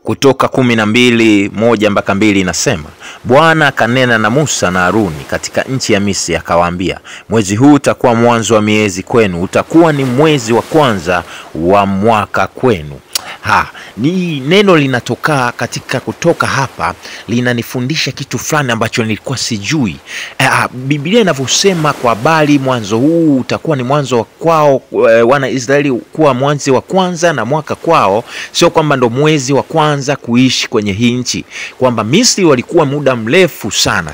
Kutoka 12:1-2 inasema, Bwana akanena na Musa na Haruni katika nchi ya Misri akawaambia, mwezi huu utakuwa mwanzo wa miezi kwenu, utakuwa ni mwezi wa kwanza wa mwaka kwenu. Ni neno linatoka katika Kutoka hapa, linanifundisha kitu fulani ambacho nilikuwa sijui. Biblia inavyosema kwa habari mwanzo huu utakuwa ni mwanzo wa kwao, wana Israeli kuwa mwanzo wa kwanza na mwaka kwao, sio kwamba ndo mwezi wa kwanza kuishi kwenye hii nchi. Kwamba Misri walikuwa muda mrefu sana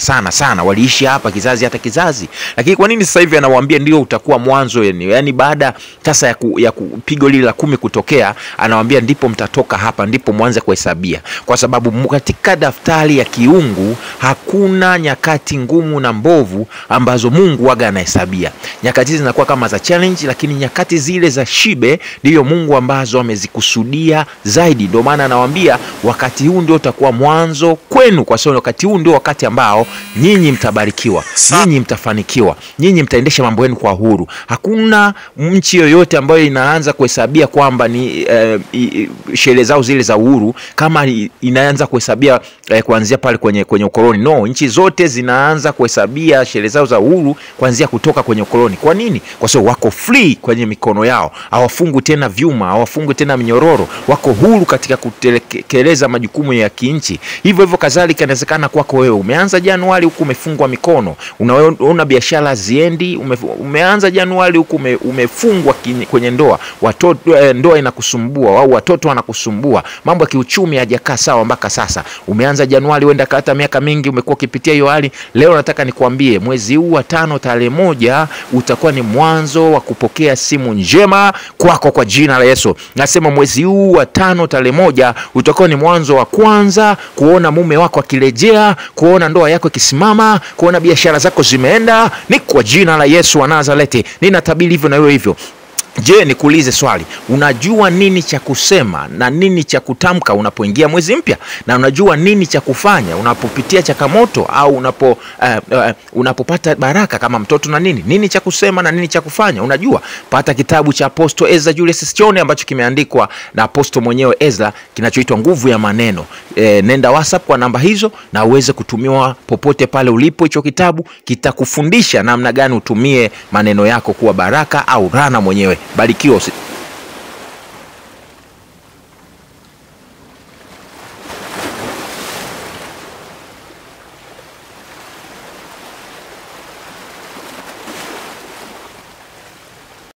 waliishi hapa kizazi hata kizazi. Lakini kwa nini sasa hivi anawaambia ndio utakuwa mwanzo yani baada sasa ya kupigo lile la 10 kutokea, anawaambia ndipo mtatoka hapa, ndipo mwanze kuhesabia. Kwa sababu katika daftari ya kiungu hakuna nyakati ngumu na mbovu ambazo Mungu waga anahesabia. Nyakati zinakuwa kama za challenge, lakini nyakati zile za shibe ndio Mungu ambazo amezikusudia zaidi. Ndio maana anawaambia wakati huu ndio utakuwa mwanzo kwenu, kwa sababu wakati huu ndio wakati ambao nyinyi mtabarikiwa, nyinyi mtafanikiwa, nyinyi mtaendesha mambo yenu kwa uhuru. Hakuna nchi yoyote ambayo inaanza kuhesabia kwamba ni sherehe zao zile za uhuru kama inaanza kuhesabia kuanzia pale kwenye ukoloni. No, nchi zote zinaanza kuhesabia sherehe zao za uhuru kuanzia kutoka kwenye ukoloni. Kwa nini? Kwa sababu wako free kwenye mikono yao, hawafungu tena vyuma, hawafungu tena minyororo, wako huru katika kutekeleza majukumu ya kinchi. Hivyo kadhalika inawezekana kwako wewe, umeanza Januari huku umefungwa mikono, unaona biashara ziendi, umeanza Januari huku umefungwa kwenye ndoa, watoto ndoa inakusumbua au watoto wanakusumbua, mambo ya kiuchumi hajakaa sawa mpaka sasa. Umeanza Januari, wenda hata miaka mingi umekuwa ukipitia hiyo hali. Leo nataka nikwambie mwezi huu wa 5 tarehe 1 utakuwa ni mwanzo wa kupokea simu njema kwako kwa jina la Yesu. Nasema mwezi huu wa 5 tarehe 1 utakuwa ni mwanzo wa kwanza kuona mume wako akirejea, kuona ndoa yako ikisimama, kuona biashara zako zimeenda. Ni kwa jina la Yesu wa Nazareti ninatabiri hivyo na wewe hivyo. Je, nikuulize swali, unajua nini cha kusema na nini cha kutamka unapoingia mwezi mpya? Na unajua nini cha kufanya unapopitia changamoto au unapopata baraka kama mtoto na nini cha kusema na nini cha kufanya? Unajua, pata kitabu cha Apostle Ezra Julius Sichone ambacho kimeandikwa na Apostle mwenyewe Ezra kinachoitwa Nguvu ya Maneno. Nenda WhatsApp kwa namba hizo na uweze kutumiwa popote pale ulipo. Hicho kitabu kitakufundisha namna gani utumie maneno yako kuwa baraka au rana mwenyewe. Barikiwa.